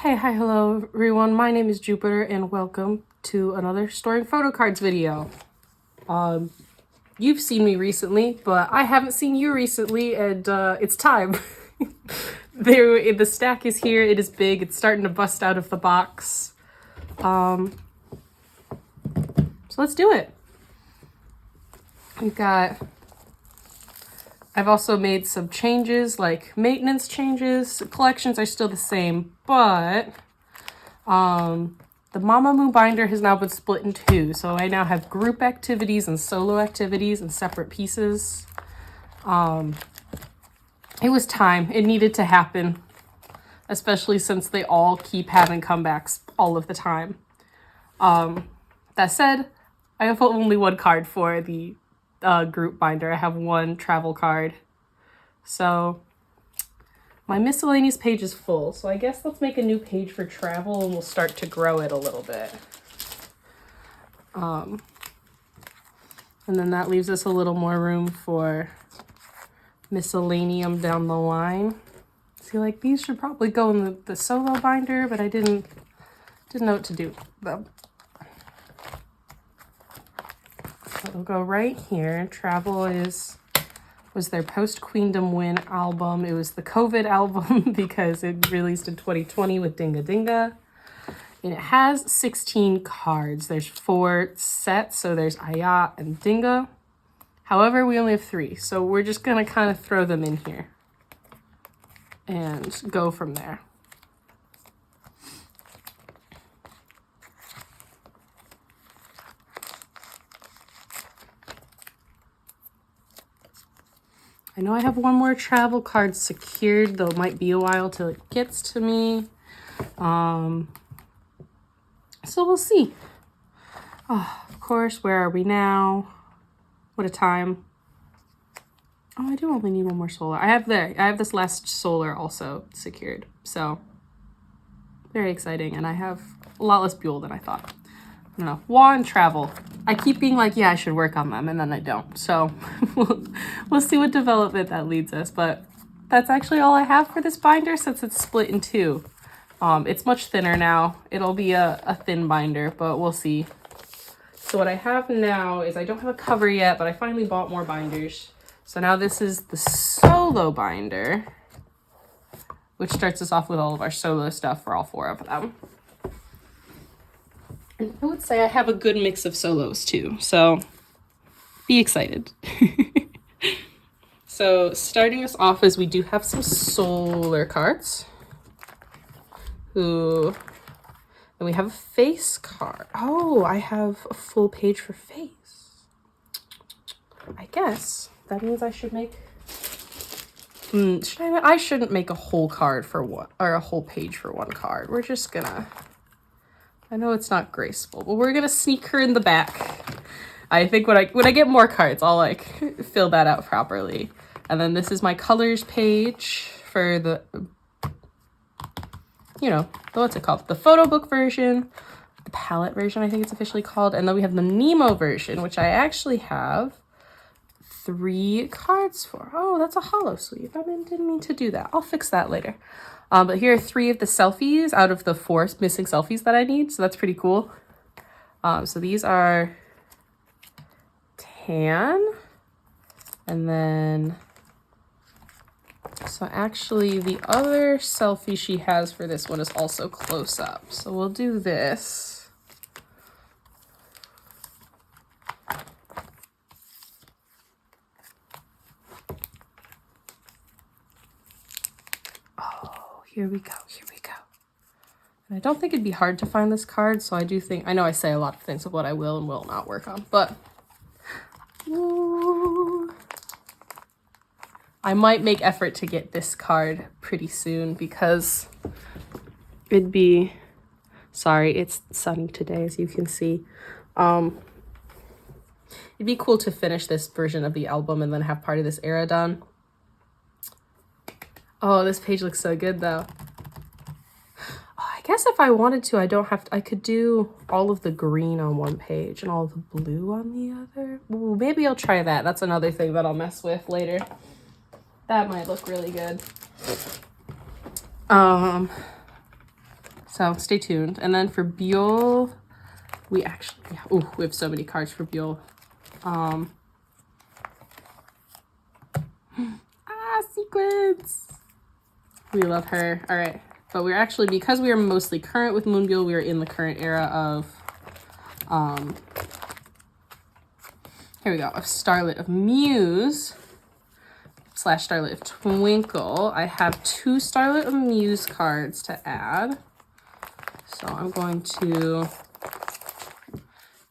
Hi, hello everyone. My name is Jupiter and welcome to another storing photocards video. You've seen me recently, but I haven't seen you recently, and it's time. The stack is here. It is big. It's starting to bust out of the box. So let's do it. I've also made some changes, like maintenance changes. Collections are still the same, but the Mamamoo binder has now been split in two. So I now have group activities and solo activities in separate pieces. It was time. It needed to happen, especially since they all keep having comebacks all of the time. That said, I have only one card for the group binder. I have one travel card. So my miscellaneous page is full. So I guess let's make a new page for travel and we'll start to grow it a little bit. And then that leaves us a little more room for miscellaneum down the line. See, like these should probably go in the solo binder, but I didn't know what to do with them. It'll go right here. Travel was their post Queendom Win album. It was the COVID album because it released in 2020 with Dinga Dinga. And it has 16 cards. There's 4 sets, so there's Ayat and Dinga. However, we only have 3, so we're just gonna kind of throw them in here and go from there. I know I have one more travel card secured, though it might be a while till it gets to me. So we'll see. Oh, of course, where are we now? What a time. Oh, I do only need one more solar. I have this last solar also secured. So very exciting. And I have a lot less Buell than I thought. I don't know. Wa and travel. I keep being like, yeah, I should work on them, and then I don't. So we'll see what development that leads us. But that's actually all I have for this binder since it's split in 2. It's much thinner now. It'll be a thin binder, but we'll see. So what I have now is I don't have a cover yet, but I finally bought more binders. So now this is the solo binder, which starts us off with all of our solo stuff for all 4 of them. And I would say I have a good mix of solos too, so be excited. So starting us off is we do have some solar cards. And we have a face card. Oh, I have a full page for face. I guess that means I should make... I shouldn't make a whole card for one, or a whole page for one card. We're just gonna... I know it's not graceful, but we're gonna sneak her in the back. I think when I get more cards, I'll like fill that out properly. And then this is my colors page for the, what's it called? The photo book version, the palette version, I think it's officially called. And then we have the Nemo version, which I actually have 3 cards for. Oh, that's a hollow sleeve. I didn't mean to do that. I'll fix that later. But here are 3 of the selfies out of the 4 missing selfies that I need. So that's pretty cool. So these are tan. And then, so actually the other selfie she has for this one is also close up. So we'll do this. Here we go. And I don't think it'd be hard to find this card, so I know I say a lot of things of what I will and will not work on, but I might make effort to get this card pretty soon because it'd be, sorry, it's sunny today as you can see. It'd be cool to finish this version of the album and then have part of this era done. Oh, this page looks so good though. Oh, I guess if I wanted to, I could do all of the green on one page and all of the blue on the other. Ooh, maybe I'll try that. That's another thing that I'll mess with later. That might look really good. So stay tuned. And then for Buell, we actually, we have so many cards for Buell. Sequence. We love her. All right. But we're actually, because we are mostly current with Moonbuell, we are in the current era of, here we go, of Starlit of Muse / Starlit of Twinkle. I have 2 Starlit of Muse cards to add. So I'm going to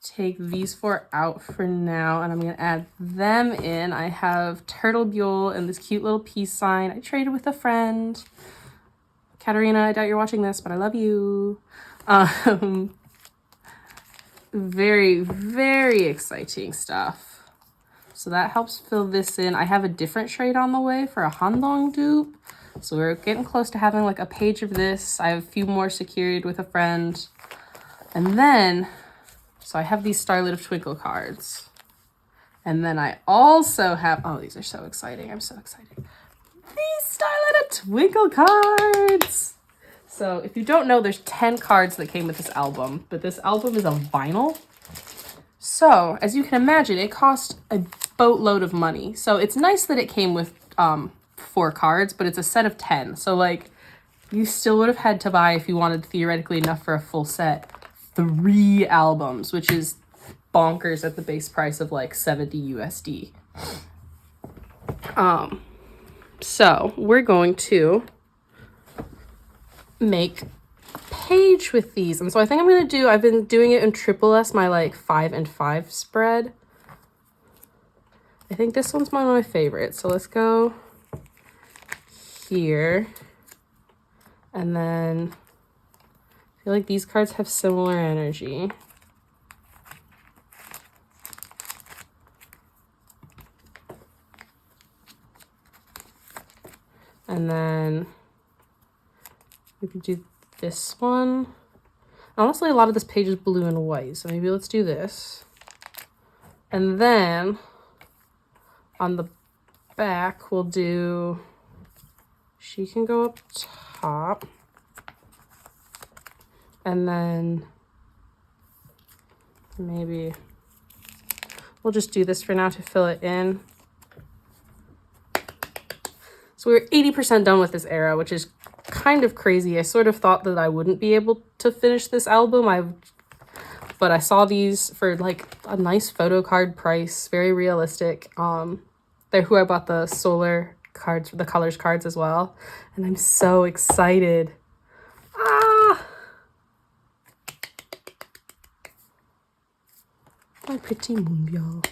take these 4 out for now, and I'm going to add them in. I have Turtle Buell and this cute little peace sign I traded with a friend. Katarina, I doubt you're watching this, but I love you. Very, very exciting stuff. So that helps fill this in. I have a different trade on the way for a Handong dupe. So we're getting close to having like a page of this. I have a few more secured with a friend. And then, so I have these Starlit of Twinkle cards. And then I also have, oh, these are so exciting. I'm so excited. These Starlit of Twinkle cards. So if you don't know, there's 10 cards that came with this album, but this album is a vinyl. So as you can imagine, it cost a boatload of money. So it's nice that it came with 4 cards, but it's a set of 10. So like you still would have had to buy, if you wanted theoretically enough for a full set, 3 albums, which is bonkers at the base price of like 70 USD. So we're going to make a page with these. And so I think I'm going to do, I've been doing it in TripleS, my like 5 and 5 spread. I think this one's one of my favorites. So let's go here. And then I feel like these cards have similar energy. And then we could do this one. Honestly, a lot of this page is blue and white, so maybe let's do this. And then on the back, we'll do, she can go up top. And then maybe we'll just do this for now to fill it in. So we're 80% done with this era, which is kind of crazy. I sort of thought that I wouldn't be able to finish this album. But I saw these for like a nice photo card price, very realistic. They're who I bought the solar cards, the colors cards as well. And I'm so excited. My pretty Moonbuell.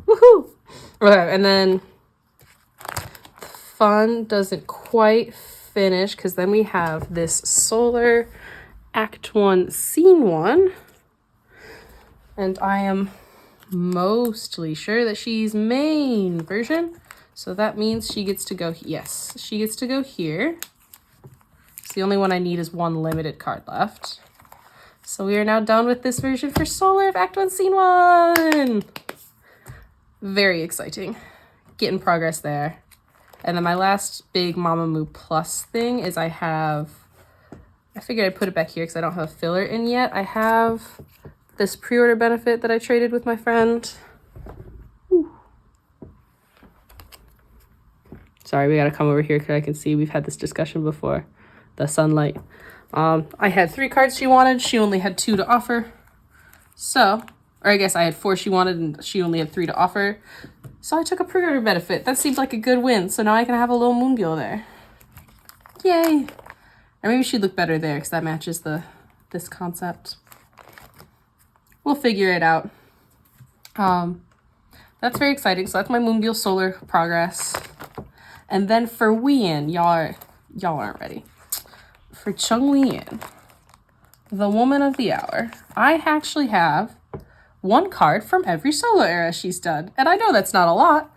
Woohoo! Okay, and then fun doesn't quite finish because then we have this solar act 1 scene 1, and I am mostly sure that she's main version, so that means she gets to go, yes, she gets to go here. So the only one I need is 1 limited card left. So we are now done with this version for solar of act 1 scene 1. Very exciting. Getting progress there. And then my last big Mamamoo Plus thing is I figured I'd put it back here because I don't have a filler in yet. I have this pre-order benefit that I traded with my friend. Whew. Sorry, we gotta come over here because I can see we've had this discussion before. The sunlight. I had 3 cards she wanted. She only had 2 to offer. So, or I guess I had 4 she wanted and she only had 3 to offer. So I took a pre-order benefit. That seemed like a good win. So now I can have a little Moonbuell there. Yay. Or maybe she'd look better there because that matches this concept. We'll figure it out. That's very exciting. So that's my Moonbuell solar progress. And then for Wien, y'all aren't ready. For Chung Wien, the woman of the hour, I actually have 1 card from every solo era she's done. And I know that's not a lot,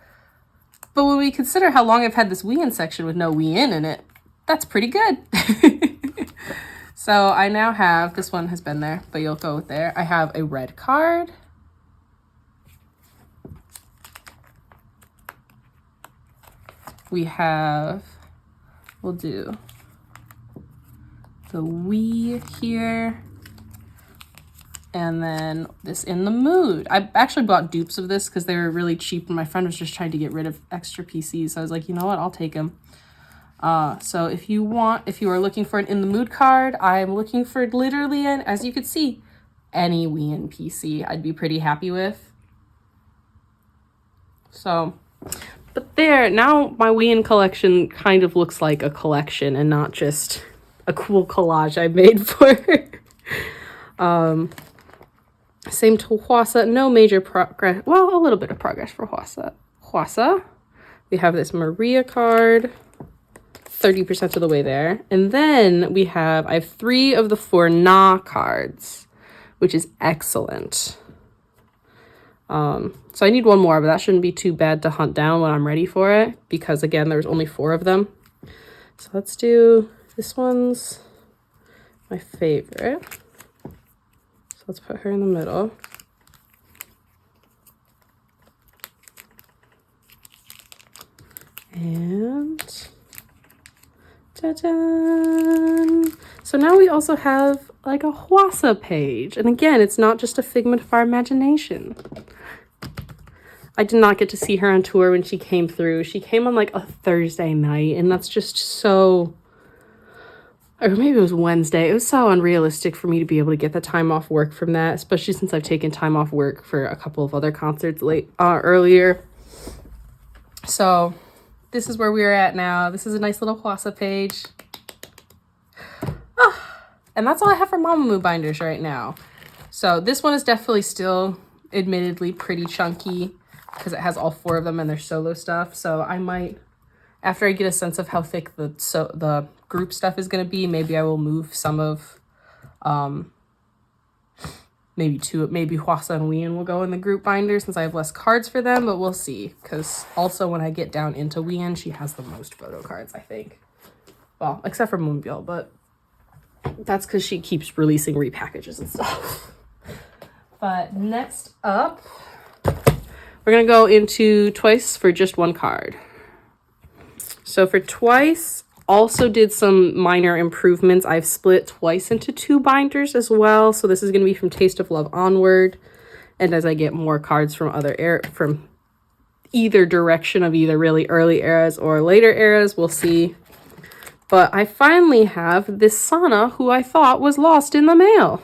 but when we consider how long I've had this Wien section with no Wien in it, that's pretty good. So I now have, this one has been there, but you'll go with there. I have a red card. We have, we'll do the We here. And then this In the Mood. I actually bought dupes of this because they were really cheap and my friend was just trying to get rid of extra PCs. So I was like, you know what, I'll take them. So if you are looking for an In the Mood card, I'm looking for literally as you could see, any Wii PC I'd be pretty happy with. So, but there, now my Wii collection kind of looks like a collection and not just a cool collage I made for same to Hwasa, no major progress, well, a little bit of progress for Hwasa. We have this Maria card, 30% of the way there. And then I have 3 of the 4 Na cards, which is excellent. So I need 1 more, but that shouldn't be too bad to hunt down when I'm ready for it, because again, there's only 4 of them. So let's do, this one's my favorite. Let's put her in the middle. And ta-da! So now we also have like a Hwasa page. And again, it's not just a figment of our imagination. I did not get to see her on tour when she came through. She came on like a Thursday night, and that's just so... Or maybe it was Wednesday. It was so unrealistic for me to be able to get the time off work from that, especially since I've taken time off work for a couple of other concerts earlier. So this is where we're at now. This is a nice little Hwasa page. And that's all I have for Mamamoo binders right now. So this one is definitely still admittedly pretty chunky because it has all 4 of them and their solo stuff. So I might, after I get a sense of how thick the group stuff is going to be, maybe I will move some of maybe Hwasa and Wien will go in the group binder since I have less cards for them, but we'll see, because also when I get down into Wien, she has the most photo cards, I think. Well, except for Moonbyul, but that's because she keeps releasing repackages and stuff. But next up, we're going to go into TWICE for just 1 card. So for TWICE, also did some minor improvements. I've split TWICE into 2 binders as well. So this is going to be from Taste of Love onward. And as I get more cards from from either direction of either really early eras or later eras, we'll see. But I finally have this Sana who I thought was lost in the mail.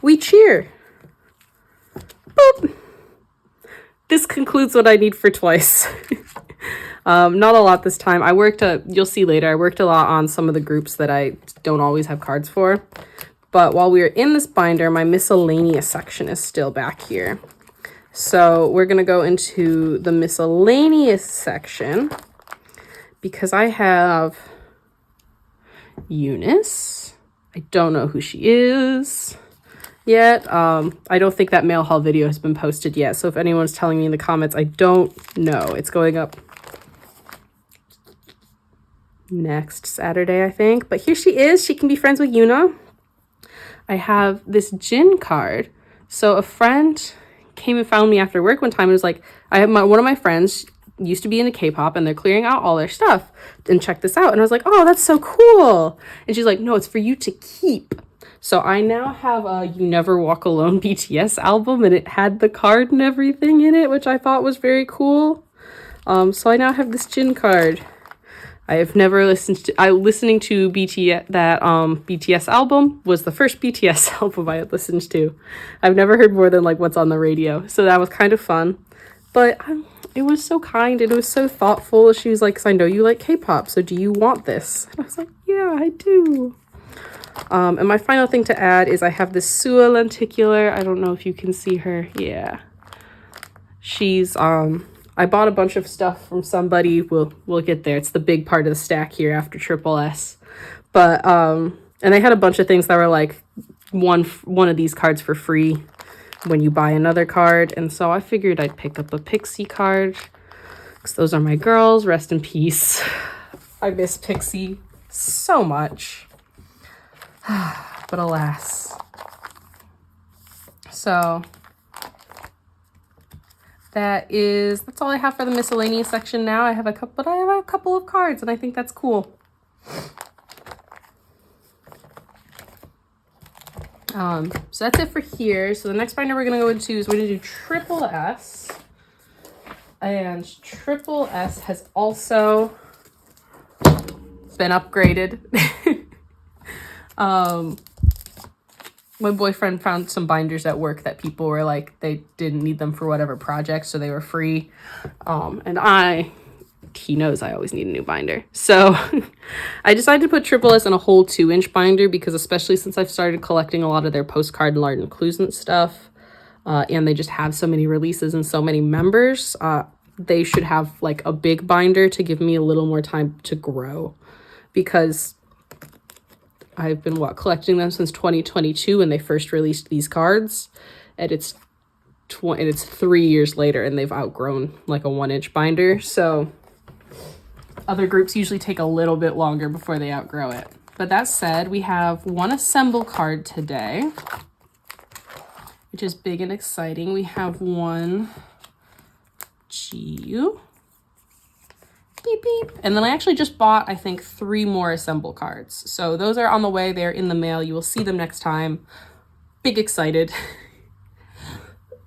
We cheer. Boop. This concludes what I need for TWICE. Not a lot this time. You'll see later, I worked a lot on some of the groups that I don't always have cards for. But while we are in this binder, my miscellaneous section is still back here. So we're going to go into the miscellaneous section because I have Eunice. I don't know who she is yet. I don't think that mail haul video has been posted yet. So if anyone's telling me in the comments, I don't know. It's going up next Saturday, I think. But here she is. She can be friends with Yuna. I have this Jin card. So a friend came and found me after work one time and was like, I have one of my friends used to be into K-pop and they're clearing out all their stuff, and check this out. And I was like, oh, that's so cool. And she's like, no, it's for you to keep. So I now have a You Never Walk Alone BTS album, and it had the card and everything in it, which I thought was very cool. So I now have this Jin card. I have never listened to, listening to BTS, that BTS album was the first BTS album I had listened to. I've never heard more than like what's on the radio. So that was kind of fun. But it was so kind and it was so thoughtful. She was like, 'cause I know you like K-pop, so do you want this? And I was like, yeah, I do. And my final thing to add is I have this Sua lenticular. I don't know if you can see her. Yeah. She's, I bought a bunch of stuff from somebody. We'll get there. It's the big part of the stack here after TripleS. But, and they had a bunch of things that were like one of these cards for free when you buy another card. And so I figured I'd pick up a Pixie card because those are my girls. Rest in peace. I miss Pixie so much. But alas. So that's all I have for the miscellaneous section now. I have a couple of cards and I think that's cool. So that's it for here. So the next binder we're going to go into is we're going to do TripleS. And TripleS has also been upgraded. My boyfriend found some binders at work that people were like, they didn't need them for whatever project, so they were free. And he knows I always need a new binder. So I decided to put TripleS in a whole 2-inch binder because especially since I've started collecting a lot of their postcard and large inclusion stuff, and they just have so many releases and so many members, they should have like a big binder to give me a little more time to grow, because I've been collecting them since 2022 when they first released these cards, and it's 3 years later and they've outgrown like a 1-inch binder. So other groups usually take a little bit longer before they outgrow it. But that said, we have one assemble card today, which is big and exciting. We have one Chiyu. Beep, beep. And then I actually just bought, I think, 3 more assemble cards. So those are on the way. They're in the mail. You will see them next time. Big excited.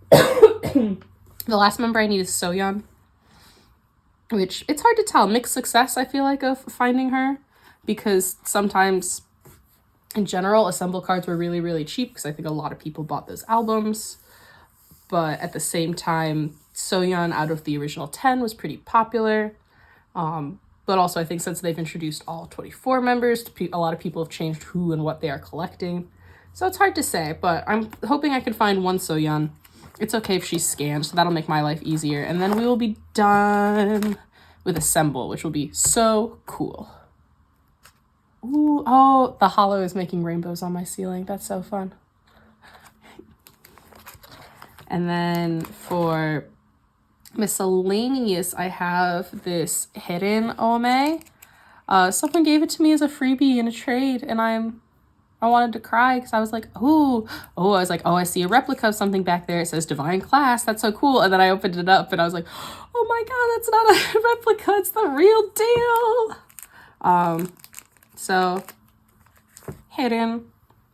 The last member I need is Soyeon, which it's hard to tell. Mixed success, I feel like, of finding her, because sometimes in general, assemble cards were really, really cheap because I think a lot of people bought those albums. But at the same time, Soyeon out of the original 10 was pretty popular. But also I think since they've introduced all 24 members, a lot of people have changed who and what they are collecting. So it's hard to say, but I'm hoping I can find one Soyeon. It's okay if she's scanned, so that'll make my life easier. And then we will be done with assemble, which will be so cool. Ooh, oh, the hollow is making rainbows on my ceiling. That's so fun. And then for miscellaneous, I have this hidden Ome. Someone gave it to me as a freebie in a trade, and I wanted to cry because I was like, I see a replica of something back there. It says Divine Class. That's so cool. And then I opened it up and I was like, oh my God, that's not a replica. It's the real deal. So hidden,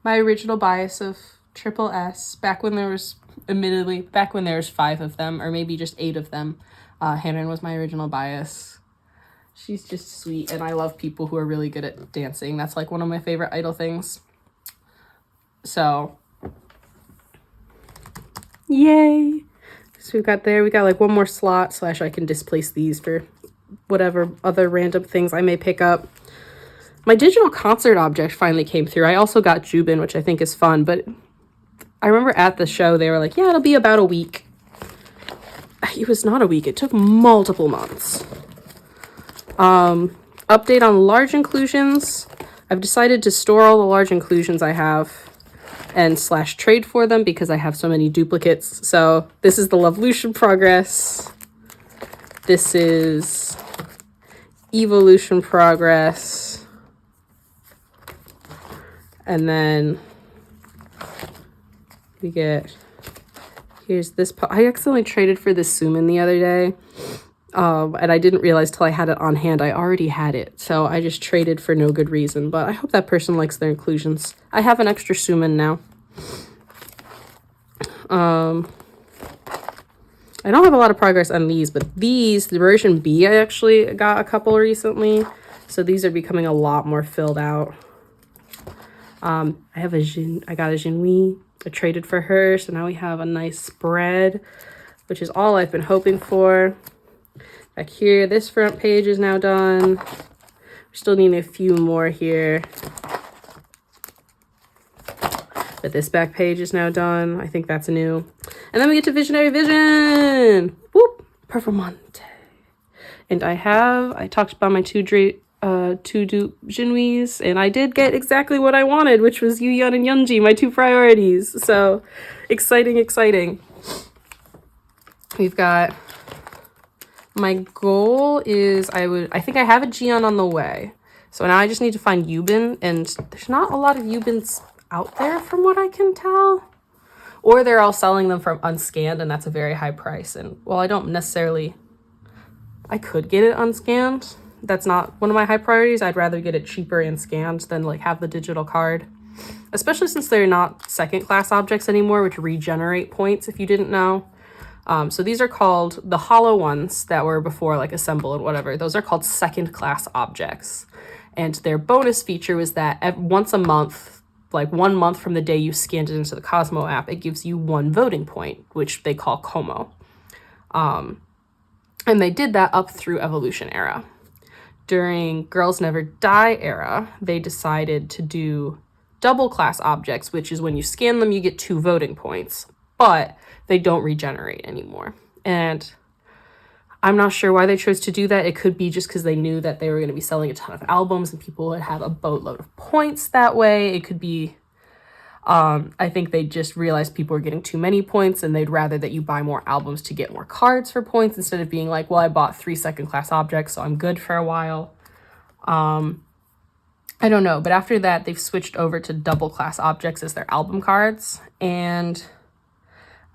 my original bias of TripleS back when there was 5 of them, or maybe just 8 of them. Hidden was my original bias. She's just sweet, and I love people who are really good at dancing. That's like one of my favorite idol things. So yay. So we got like one more slot, / I can displace these for whatever other random things I may pick up. My digital concert object finally came through. I also got Jubin, which I think is fun, but I remember at the show they were like, yeah, it'll be about a week. It was not a week. It took multiple months. Update on large inclusions. I've decided to store all the large inclusions I have and / trade for them because I have so many duplicates. So this is the Lovelution progress. This is Evolution progress. And then we get, here's this. I accidentally traded for this Sumin the other day. And I didn't realize till I had it on hand. I already had it. So I just traded for no good reason. But I hope that person likes their inclusions. I have an extra Sumin now. I don't have a lot of progress on these, but these, the version B, I actually got a couple recently. So these are becoming a lot more filled out. I got a Jinwei. I traded for her. So now we have a nice spread, which is all I've been hoping for. Back here, this front page is now done. We're still needing a few more here. But this back page is now done. I think that's new. And then we get to Visionary Vision. Whoop! Performante. And I talked about my two dupe Jinwees, and I did get exactly what I wanted, which was Yuyeon and Yeonji, my 2 priorities. So exciting, exciting. We've got, my goal is I think I have a Jiyeon on the way. So now I just need to find Yubin, and there's not a lot of Yubins out there from what I can tell. Or they're all selling them from unscanned, and that's a very high price. And well, I don't necessarily, I could get it unscanned. That's not one of my high priorities. I'd rather get it cheaper and scanned than like have the digital card. especially since they're not second class objects anymore, which regenerate points if you didn't know. So these are called, the hollow ones that were before, like assemble and whatever, those are called second class objects. And their bonus feature was that once a month, like 1 month from the day you scanned it into the Cosmo app, it gives you 1 voting point, which they call Como. And they did that up through Evolution era. During Girls Never Die era, they decided to do double class objects, which is when you scan them, you get 2 voting points, but they don't regenerate anymore. And I'm not sure why they chose to do that. It could be just because they knew that they were going to be selling a ton of albums and people would have a boatload of points that way. It could be, I think they just realized people were getting too many points and they'd rather that you buy more albums to get more cards for points instead of being like, well, I bought 3 second class objects, so I'm good for a while. I don't know, but after that, they've switched over to double class objects as their album cards. And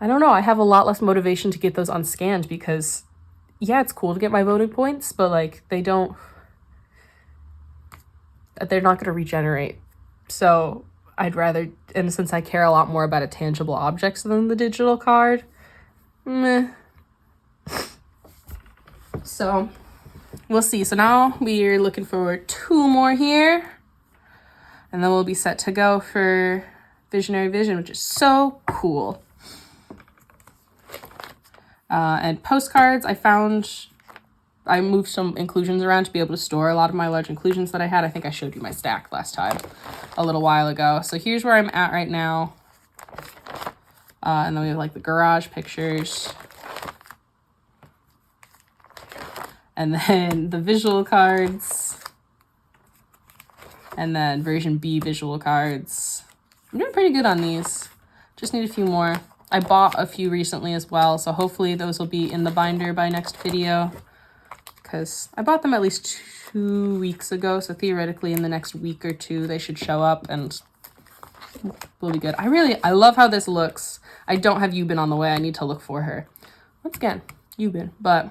I don't know, I have a lot less motivation to get those unscanned because, yeah, it's cool to get my voting points, but like they're not going to regenerate. So I'd rather, and since I care a lot more about a tangible objects than the digital card, meh. So we'll see. So now we're looking for 2 more here. And then we'll be set to go for Visionary Vision, which is so cool. And postcards, I moved some inclusions around to be able to store a lot of my large inclusions that I had. I think I showed you my stack last time a little while ago. So here's where I'm at right now. And then we have like the garage pictures. And then the visual cards. And then version B visual cards. I'm doing pretty good on these. Just need a few more. I bought a few recently as well, so hopefully those will be in the binder by next video. Because I bought them at least 2 weeks ago, so theoretically in the next week or 2 they should show up and we'll be good. I love how this looks. I don't have Yubin on the way. I need to look for her. Once again, Yubin, but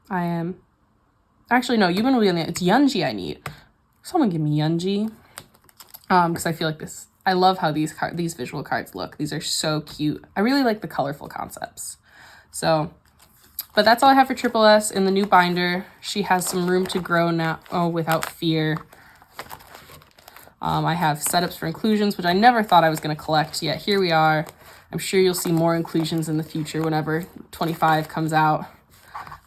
I am... Actually, no, Yubin will be on the... It's Yunji I need. Someone give me Yunji. Because I feel like this... I love how these visual cards look. These are so cute. I really like the colorful concepts. So, but that's all I have for TripleS in the new binder. She has some room to grow now without fear. I have setups for inclusions, which I never thought I was going to collect, yet here we are. I'm sure you'll see more inclusions in the future whenever 25 comes out.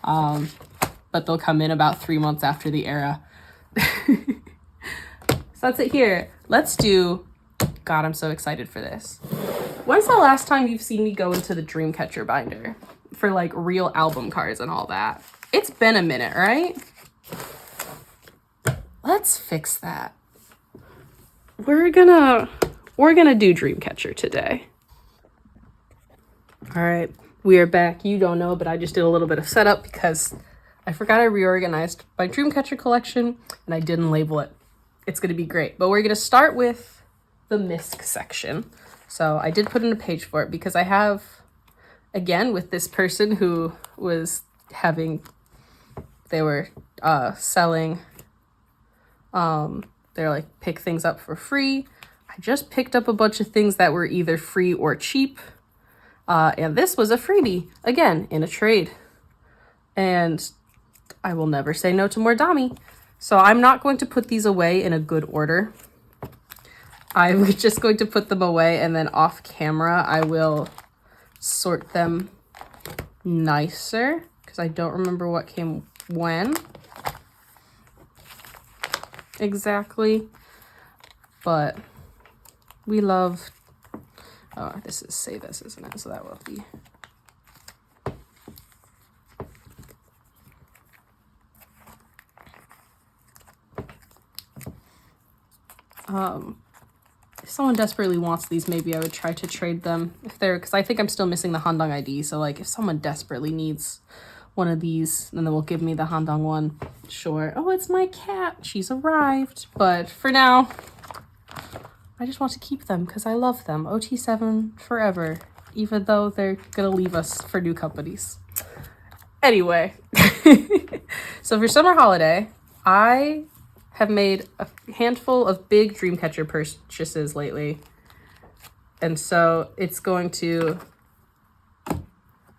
But they'll come in about 3 months after the era. So that's it here. Let's do... God, I'm so excited for this. When's the last time you've seen me go into the Dreamcatcher binder for like real album cards and all that? It's been a minute, right? Let's fix that. We're gonna do Dreamcatcher today. All right, we are back. You don't know, but I just did a little bit of setup because I forgot I reorganized my Dreamcatcher collection and I didn't label it. It's gonna be great, but we're gonna start with the Misc section. So I did put in a page for it because I have, again, with this person who was having, they were selling, they're like, pick things up for free. I just picked up a bunch of things that were either free or cheap. And this was a freebie, again, in a trade. And I will never say no to more Dami. So I'm not going to put these away in a good order. I'm just going to put them away and then off camera I will sort them nicer because I don't remember what came when exactly, but we love, oh, this is Say This, isn't it? So that will be, if someone desperately wants these, maybe I would try to trade them if they're, because I think I'm still missing the Handong ID. So like if someone desperately needs one of these, then they will give me the Handong one. Sure. Oh, it's my cat. She's arrived. But for now, I just want to keep them because I love them. OT7 forever, even though they're going to leave us for new companies. Anyway, so for summer holiday, I have made a handful of big Dreamcatcher purchases lately. And so it's going to,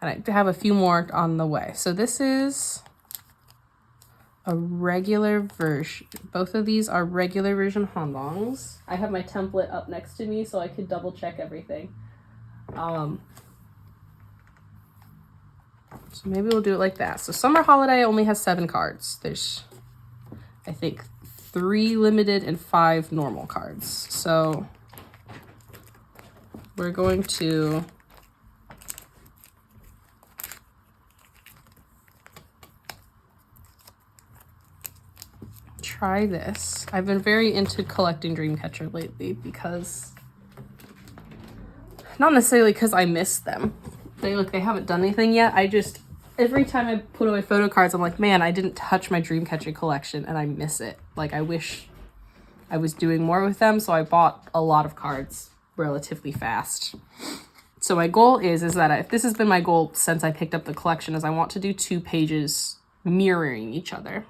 and I have a few more on the way. So this is a regular version. Both of these are regular version Handongs. I have my template up next to me so I could double check everything. So maybe we'll do it like that. So Summer Holiday only has 7 cards. There's, I think, 3 limited and 5 normal cards. So we're going to try this. I've been very into collecting Dreamcatcher lately because, not necessarily because I miss them. They haven't done anything yet. I just, every time I put away photo cards, I'm like, man, I didn't touch my Dreamcatcher collection and I miss it. Like, I wish I was doing more with them, so I bought a lot of cards relatively fast. So my goal is that if this has been my goal since I picked up the collection, is I want to do 2 pages mirroring each other.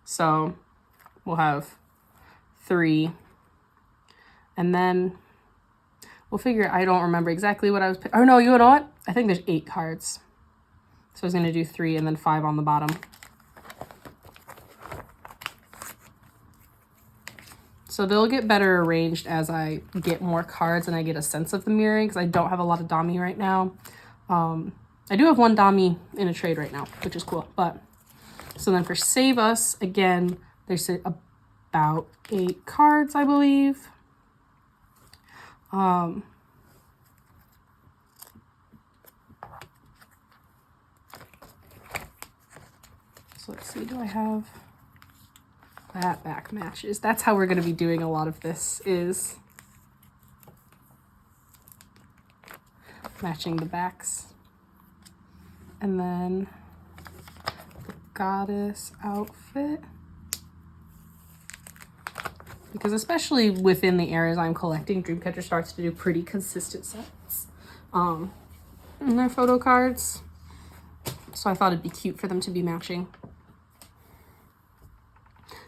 So we'll have 3, and then we'll figure, I don't remember exactly what I was, oh no, you know what? I think there's 8 cards. So I was going to do 3 and then 5 on the bottom. So they'll get better arranged as I get more cards and I get a sense of the mirroring, because I don't have a lot of Dami right now. I do have 1 Dami in a trade right now, which is cool. But so then for Save Us, again, there's about 8 cards, I believe. So let's see, do I have that back matches? That's how we're going to be doing a lot of this, is matching the backs. And then the goddess outfit. Because especially within the areas I'm collecting, Dreamcatcher starts to do pretty consistent sets in their photo cards. So I thought it'd be cute for them to be matching.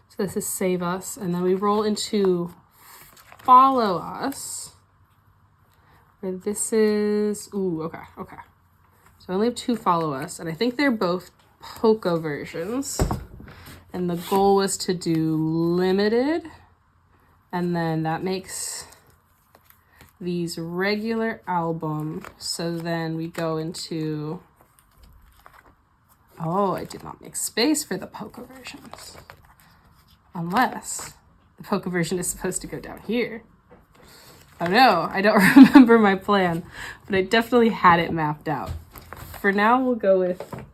So this is Save Us, and then we roll into Follow Us. Where this is, ooh, okay. So I only have 2 Follow Us, and I think they're both Poco versions. And the goal was to do limited. And then that makes these regular album. So then we go into, oh, I did not make space for the Poco versions. Unless the Poco version is supposed to go down here. Oh no, I don't remember my plan, but I definitely had it mapped out. For now, we'll go with,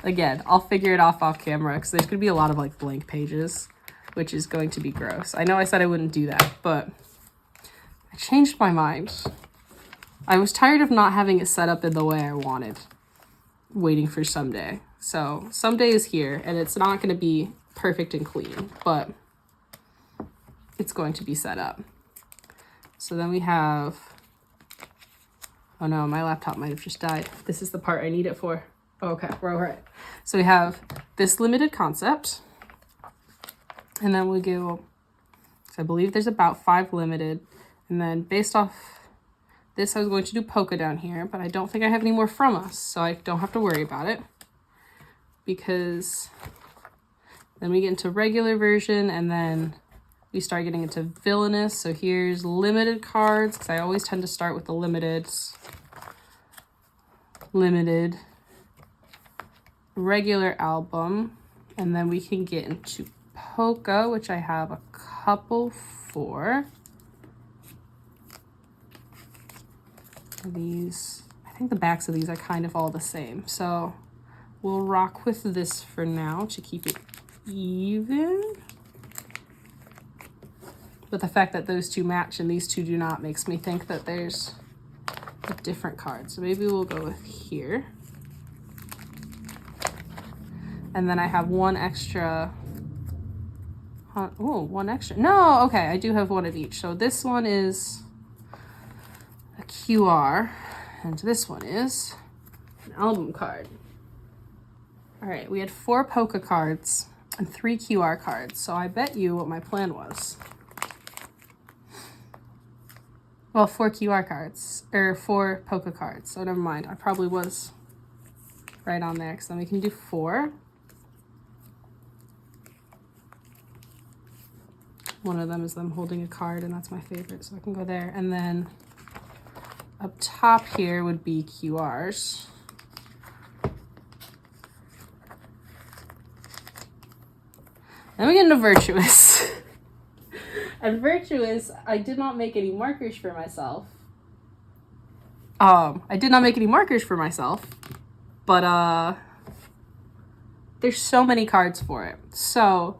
again, I'll figure it off camera because there's going to be a lot of like blank pages, which is going to be gross. I know I said I wouldn't do that, but I changed my mind. I was tired of not having it set up in the way I wanted, waiting for someday. So someday is here, and it's not going to be perfect and clean, but it's going to be set up. So then we have, oh no, my laptop might have just died. This is the part I need it for. Oh, okay, we're all right. So we have this limited concept, and then we go, so I believe there's about 5 limited, and then based off this, I was going to do Poco down here, but I don't think I have any more from us, so I don't have to worry about it, because then we get into regular version, and then we start getting into villainous. So here's limited cards, because I always tend to start with the limiteds. Limited, regular album, and then we can get into Poco, which I have a couple for. These, I think the backs of these are kind of all the same, so we'll rock with this for now to keep it even. But the fact that those 2 match and these 2 do not makes me think that there's a different card. So maybe we'll go with here. And then I have 1 extra. Oh, 1 extra. No, okay, I do have 1 of each. So this one is a QR, and this one is an album card. All right, we had 4 Poco cards. and 3 QR cards. So I bet you what my plan was. Well, 4 QR cards, or 4 Photocards. So never mind. I probably was right on there, because then we can do 4. One of them is them holding a card, and that's my favorite, so I can go there. And then up top here would be QRs. Then we get into Virtuous. And Virtuous, I did not make any markers for myself. But there's so many cards for it. So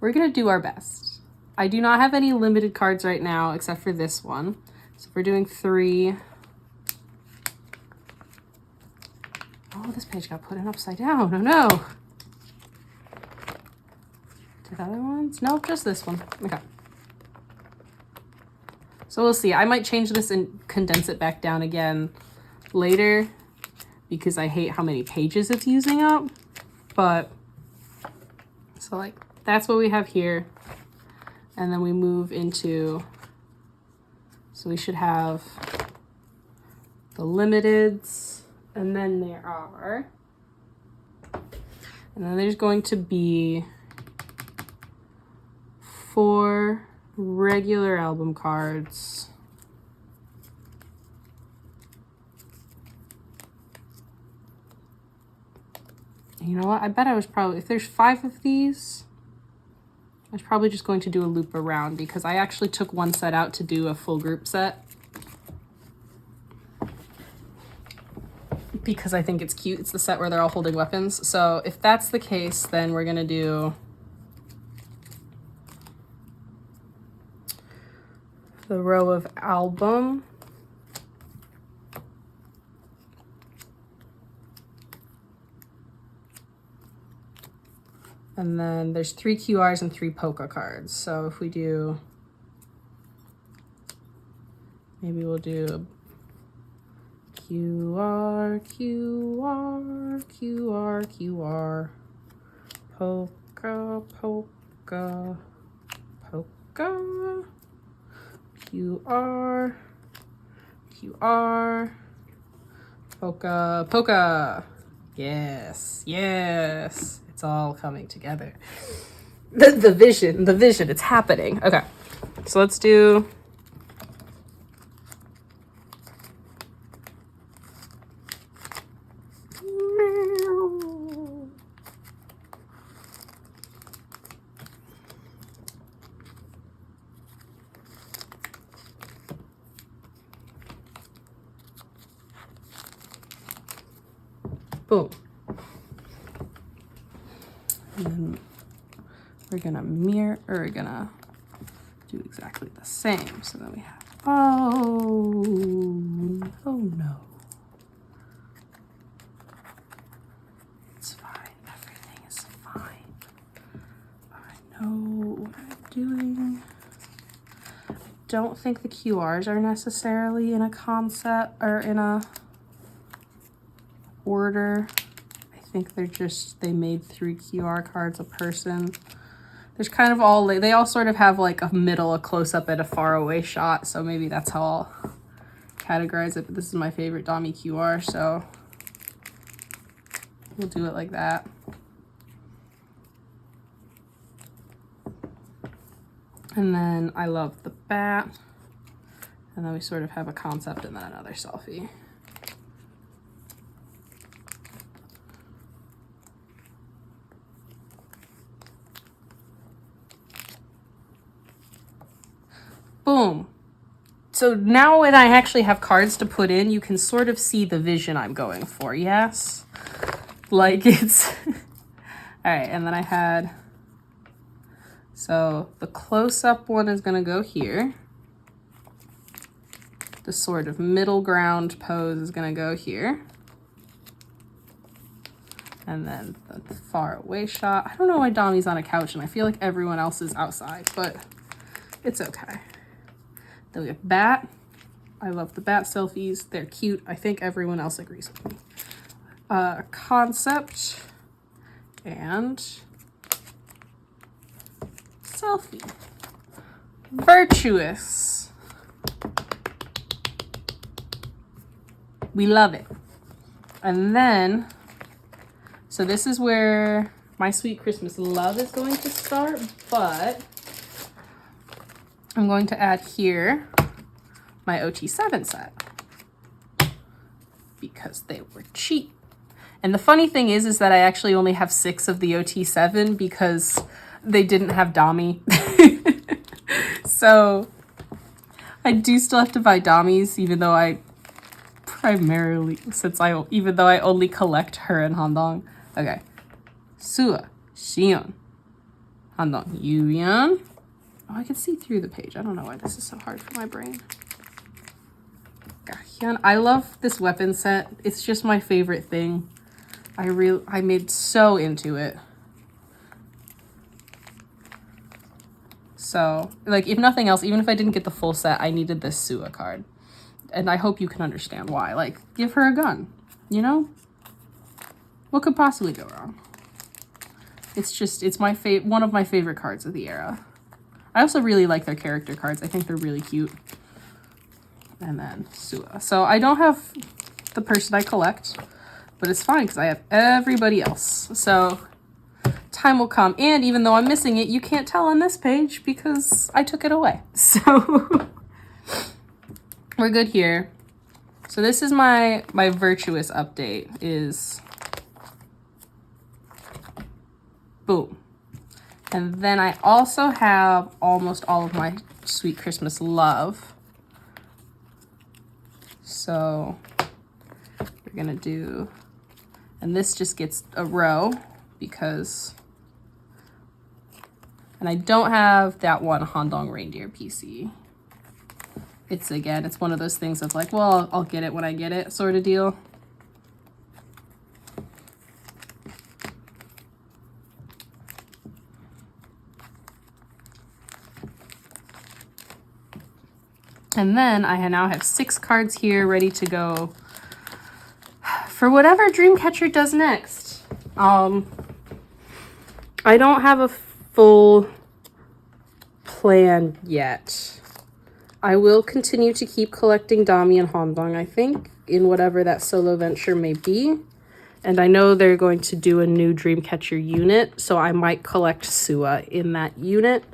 we're gonna do our best. I do not have any limited cards right now except for this one. So we're doing 3. Oh, this page got put in upside down. Oh no. Did other ones? Nope, just this one. Okay. So we'll see. I might change this and condense it back down again later because I hate how many pages it's using up. But so like that's what we have here. And then we move into, so we should have the limiteds, and then there's going to be 4 regular album cards. You know what? I bet I was probably, if there's 5 of these, I was probably just going to do a loop around because I actually took one set out to do a full group set. Because I think it's cute. It's the set where they're all holding weapons. So if that's the case, then we're gonna do the row of album. And then there's 3 QRs and 3 Photocards. So if we do, maybe we'll do QR, QR, QR, QR, polka, polka, polka, QR, QR, polka, polka. Yes, yes. It's all coming together. The vision, it's happening. Okay, so let's do boom. And then we're gonna do exactly the same. So then we have, oh no. It's fine, everything is fine. I know what I'm doing. I don't think the QRs are necessarily in a concept or in a order. I think they're just, they made 3 QR cards a person. There's kind of all, they all sort of have like a middle, a close-up, and a far-away shot, so maybe that's how I'll categorize it, but this is my favorite Dami QR, so we'll do it like that. And then I love the bat, and then we sort of have a concept and then another selfie. Boom. So now when I actually have cards to put in, you can sort of see the vision I'm going for, yes? Like it's... All right, and then I had... So the close-up one is gonna go here. The sort of middle ground pose is gonna go here. And then the far away shot. I don't know why Dami's on a couch and I feel like everyone else is outside, but it's okay. Then we have bat. I love the bat selfies. They're cute. I think everyone else agrees with me. Concept. And selfie. Virtuous. We love it. And then, so this is where my Sweet Christmas Love is going to start, but I'm going to add here my OT7 set because they were cheap. And the funny thing is that I actually only have 6 of the OT7 because they didn't have Dami. So I do still have to buy Damis, even though I only collect her and Handong. Okay. Sua, Xion, Handong, Yuyan. Oh, I can see through the page. I don't know why this is so hard for my brain. Gahyun. I love this weapon set. It's just my favorite thing. I made so into it. So, like, if nothing else, even if I didn't get the full set, I needed this Sua card. And I hope you can understand why. Like, give her a gun, you know? What could possibly go wrong? It's my one of my favorite cards of the era. I also really like their character cards. I think they're really cute. And then Sua. So I don't have the person I collect, but it's fine because I have everybody else. So time will come. And even though I'm missing it, you can't tell on this page because I took it away. So we're good here. So this is my Virtuous update is boom. And then I also have almost all of my Sweet Christmas Love. So we're gonna do, and this just gets a row because, and I don't have that one Handong reindeer PC. It's one of those things of like, well, I'll get it when I get it sort of deal. And then I now have 6 cards here ready to go for whatever Dreamcatcher does next. I don't have a full plan yet. I will continue to keep collecting Dami and Handong, I think, in whatever that solo venture may be. And I know they're going to do a new Dreamcatcher unit, so I might collect Sua in that unit.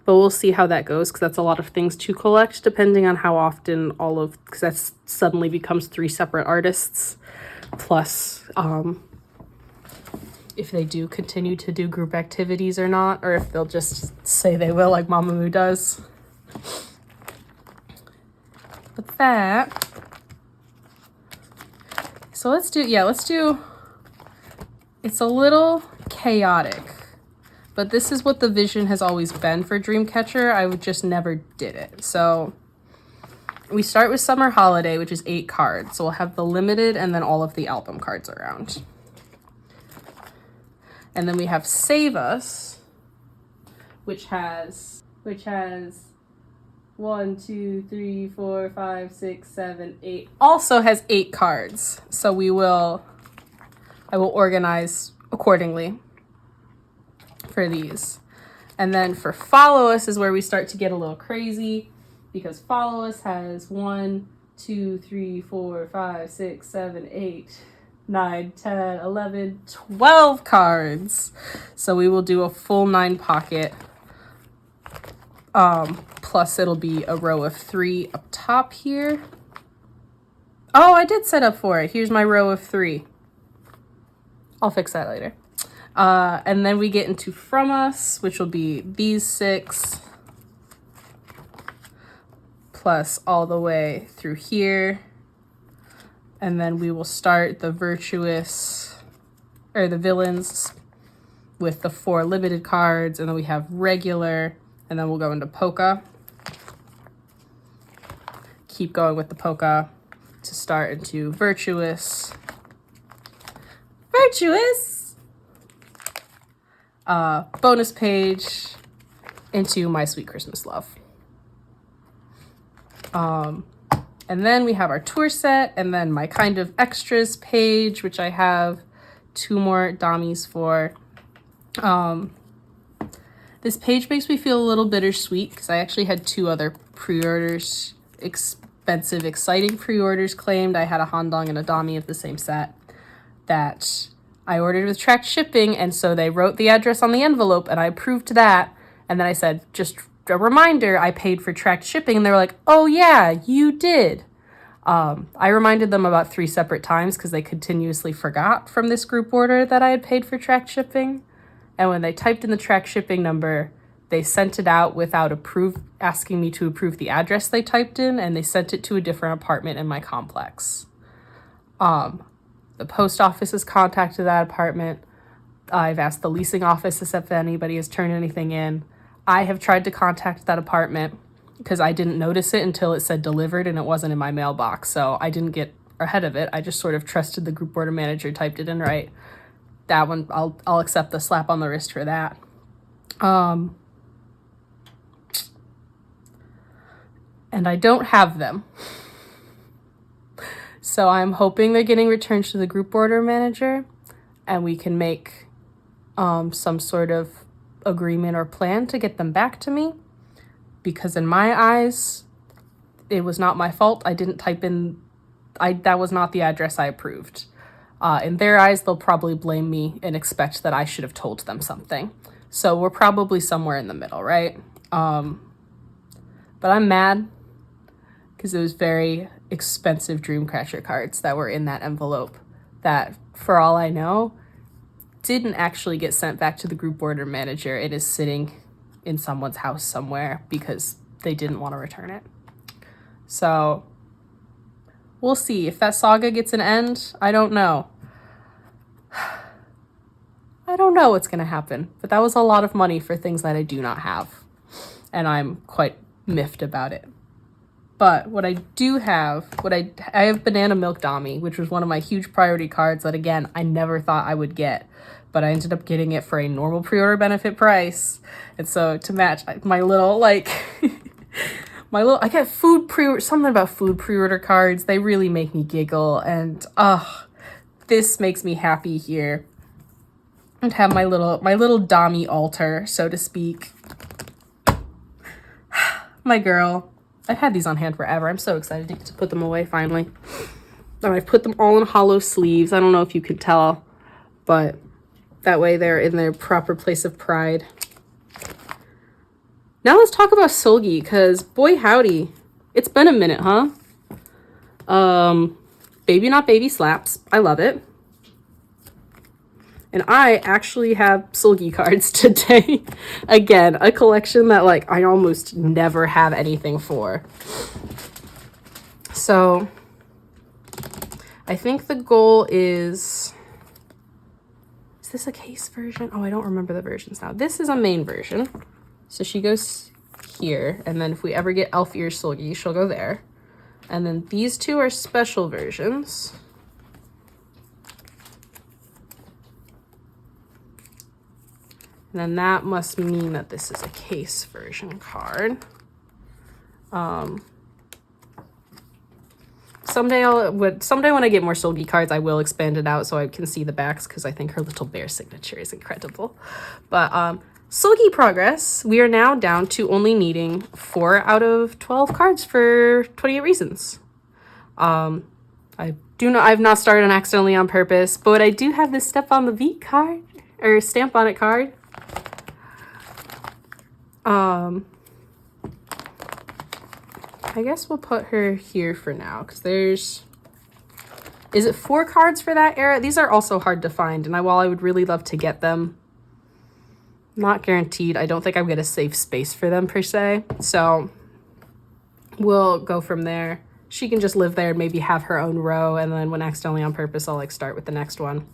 But we'll see how that goes, because that's a lot of things to collect, depending on how often because that suddenly becomes 3 separate artists. Plus, if they do continue to do group activities or not, or if they'll just say they will, like Mamamoo does. But that... So let's do... It's a little chaotic. But this is what the vision has always been for Dreamcatcher. I just never did it. So we start with Summer Holiday, which is 8 cards. So we'll have the limited and then all of the album cards around. And then we have Save Us, which has 1, 2, 3, 4, 5, 6, 7, 8. Also has 8 cards. So I will organize accordingly for these. And then for Follow Us is where we start to get a little crazy, because Follow Us has 1, 2, 3, 4, 5, 6, 7, 8, 9, 10, 11, 12 cards. So we will do a full 9 pocket. Plus it'll be a row of 3 up top here. Oh, I did set up for it. Here's my row of 3. I'll fix that later. And then we get into From Us, which will be these 6 plus all the way through here. And then we will start the Virtuous, or the Villains, with the 4 limited cards. And then we have regular, and then we'll go into Polka. Keep going with the Polka to start into Virtuous. Bonus page into My Sweet Christmas Love. And then we have our tour set, and then my kind of extras page, which I have 2 more Damis for. This page makes me feel a little bittersweet because I actually had 2 other pre-orders, expensive, exciting pre-orders claimed. I had a Handong and a Dami of the same set that I ordered with tracked shipping, and so they wrote the address on the envelope, and I approved that, and then I said, just a reminder, I paid for tracked shipping, and they were like, oh yeah, you did. I reminded them about 3 separate times because they continuously forgot from this group order that I had paid for tracked shipping, and when they typed in the tracked shipping number, they sent it out without asking me to approve the address they typed in, and they sent it to a different apartment in my complex. The post office has contacted that apartment. I've asked the leasing office if anybody has turned anything in. I have tried to contact that apartment because I didn't notice it until it said delivered and it wasn't in my mailbox. So I didn't get ahead of it. I just sort of trusted the group order manager typed it in right. That one, I'll accept the slap on the wrist for that. And I don't have them. So I'm hoping they're getting returned to the group order manager and we can make some sort of agreement or plan to get them back to me, because in my eyes, it was not my fault. I didn't type in, that was not the address I approved. In their eyes, they'll probably blame me and expect that I should have told them something. So we're probably somewhere in the middle, right? But I'm mad because it was very expensive Dreamcatcher cards that were in that envelope that, for all I know, didn't actually get sent back to the group order manager. It is sitting in someone's house somewhere because they didn't want to return it. So we'll see. If that saga gets an end, I don't know. I don't know what's going to happen, but that was a lot of money for things that I do not have, and I'm quite miffed about it. But what I do have, I have Banana Milk Dami, which was one of my huge priority cards that, again, I never thought I would get, but I ended up getting it for a normal pre-order benefit price. And so to match my little, like, I get something about food pre-order cards. They really make me giggle, and this makes me happy here. And have my little Dami altar, so to speak. My girl. I've had these on hand forever. I'm so excited to get to put them away finally. And I've put them all in hollow sleeves. I don't know if you can tell, but that way they're in their proper place of pride. Now let's talk about Seulgi, because boy howdy, it's been a minute, huh? Baby Not Baby slaps. I love it. And I actually have Seulgi cards today. Again, a collection that, like, I almost never have anything for. So I think the goal is this a case version? Oh, I don't remember the versions now. This is a main version. So she goes here, and then if we ever get Elf Ears Seulgi, she'll go there. And then these 2 are special versions. And then that must mean that this is a case version card. Someday when I get more Seulgi cards, I will expand it out so I can see the backs, because I think her little bear signature is incredible. But Seulgi progress. We are now down to only needing 4 out of 12 cards for 28 reasons. I've not started on Accidentally on Purpose, but I do have this Step on the Beat card, or Stamp on It card. I guess we'll put her here for now, because is it 4 cards for that era? These are also hard to find, and while I would really love to get them, not guaranteed. I don't think I'm going to save space for them per se, so we'll go from there. She can just live there and maybe have her own row, and then when Accidentally on Purpose, I'll start with the next one.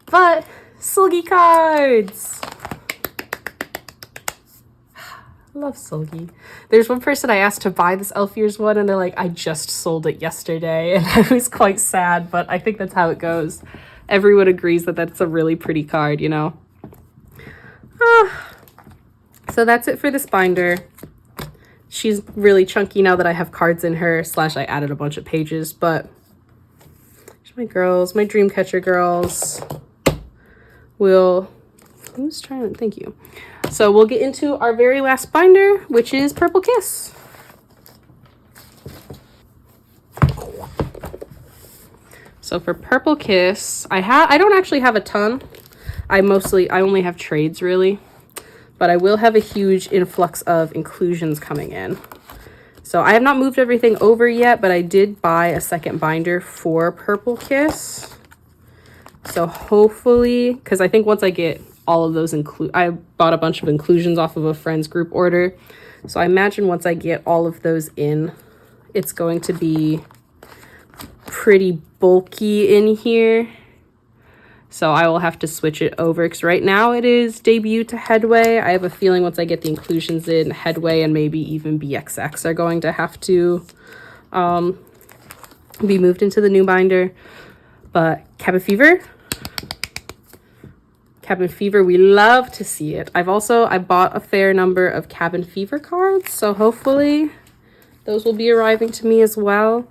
But Seulgi cards! Love Seulgi. There's one person I asked to buy this Elf Ears one, and they're like, I just sold it yesterday, and I was quite sad, but I think that's how it goes. Everyone agrees that that's a really pretty card, you know? So that's it for this binder. She's really chunky now that I have cards in her, / I added a bunch of pages, but my girls, my Dreamcatcher girls. Thank you. So we'll get into our very last binder, which is Purple Kiss. So for Purple Kiss, I don't actually have a ton. I only have trades really, but I will have a huge influx of inclusions coming in. So I have not moved everything over yet, but I did buy a second binder for Purple Kiss. So hopefully, because I think once I get all of those I bought a bunch of inclusions off of a friend's group order. So I imagine once I get all of those in, it's going to be pretty bulky in here. So I will have to switch it over because right now it is debut to Headway. I have a feeling once I get the inclusions in, Headway and maybe even BXX are going to have to be moved into the new binder. But Cabin Fever, we love to see it. I bought a fair number of Cabin Fever cards, so hopefully those will be arriving to me as well,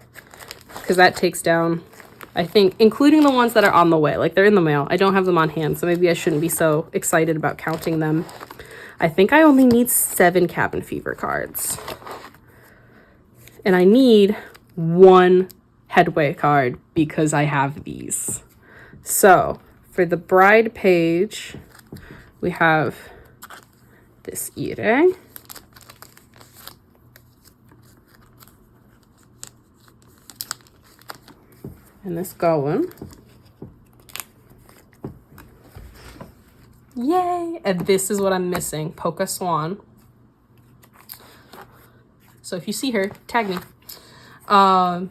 because that takes down, I think, including the ones that are on the way, like they're in the mail. I don't have them on hand, so maybe I shouldn't be so excited about counting them. I think I only need 7 Cabin Fever cards. And I need 1 Headway card because I have these. So for the bride page, we have this Ire. And this Gowan. Yay! And this is what I'm missing, Polka Swan. So if you see her, tag me. And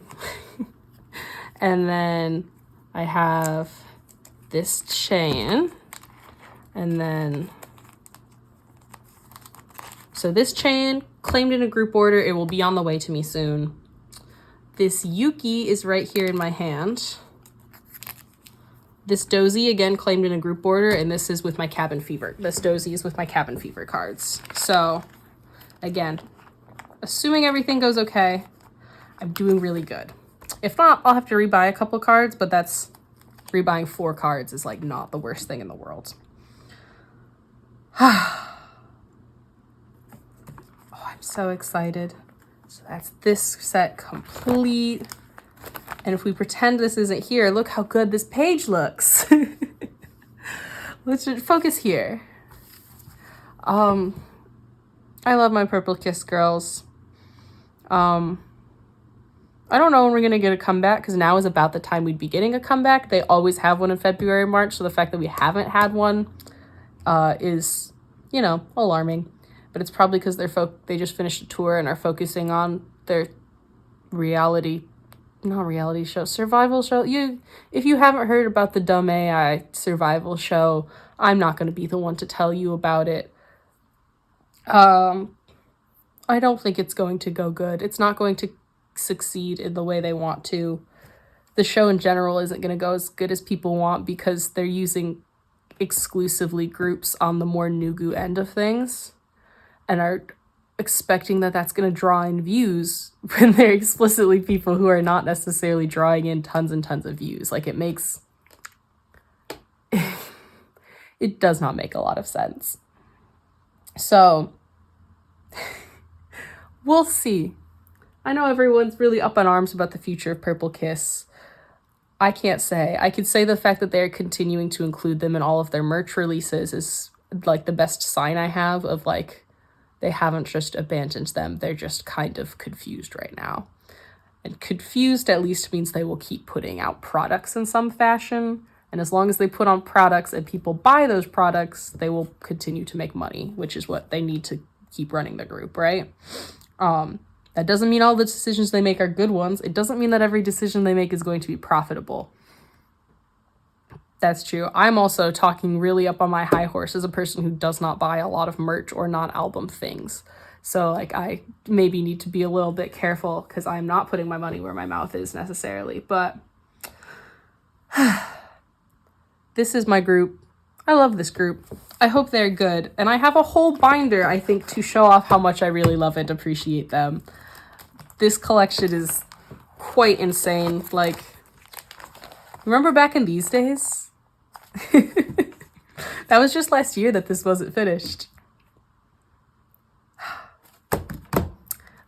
then I have this chain. And then, so this chain claimed in a group order. It will be on the way to me soon. This Yuki is right here in my hand. This Dozy, again, claimed in a group order, and this is with my Cabin Fever. This Dozy is with my Cabin Fever cards. So, again, assuming everything goes okay, I'm doing really good. If not, I'll have to rebuy a couple cards, but that's, rebuying 4 cards is like not the worst thing in the world. Oh, I'm so excited. So that's this set complete. And if we pretend this isn't here, look how good this page looks. Let's focus here. I love my Purple Kiss girls. I don't know when we're going to get a comeback, because now is about the time we'd be getting a comeback. They always have one in February, March. So the fact that we haven't had one is, you know, alarming. But it's probably because they just finished a tour and are focusing on their survival show. If you haven't heard about the Dumb AI survival show, I'm not going to be the one to tell you about it. I don't think it's going to go good. It's not going to succeed in the way they want to. The show in general isn't going to go as good as people want because they're using exclusively groups on the more Nugu end of things and are expecting that that's going to draw in views when they're explicitly people who are not necessarily drawing in tons and tons of views. Like, it makes... it does not make a lot of sense. So, we'll see. I know everyone's really up in arms about the future of Purple Kiss. I can't say. I could say the fact that they're continuing to include them in all of their merch releases is, like, the best sign I have of, like, they haven't just abandoned them. They're just kind of confused right now. And confused at least means they will keep putting out products in some fashion. And as long as they put on products and people buy those products, they will continue to make money, which is what they need to keep running the group, right? That doesn't mean all the decisions they make are good ones. It doesn't mean that every decision they make is going to be profitable. That's true. I'm also talking really up on my high horse as a person who does not buy a lot of merch or non-album things. So, like, I maybe need to be a little bit careful because I'm not putting my money where my mouth is necessarily. But this is my group. I love this group. I hope they're good. And I have a whole binder, I think, to show off how much I really love and appreciate them. This collection is quite insane. Like, remember back in these days? That was just last year that this wasn't finished.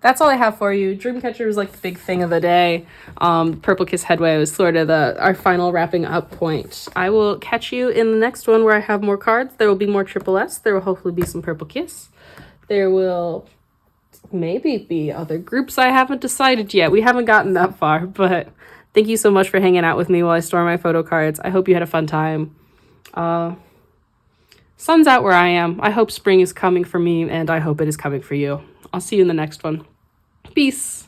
That's all I have for you. Dreamcatcher was like the big thing of the day. Purple Kiss Headway was sort of our final wrapping up point. I will catch you in the next one where I have more cards. There will be more TripleS. There will hopefully be some Purple Kiss. There will maybe be other groups. I haven't decided yet. We haven't gotten that far, but thank you so much for hanging out with me while I store my photo cards. I hope you had a fun time. Sun's out where I am. I hope spring is coming for me, and I hope it is coming for you. I'll see you in the next one. Peace.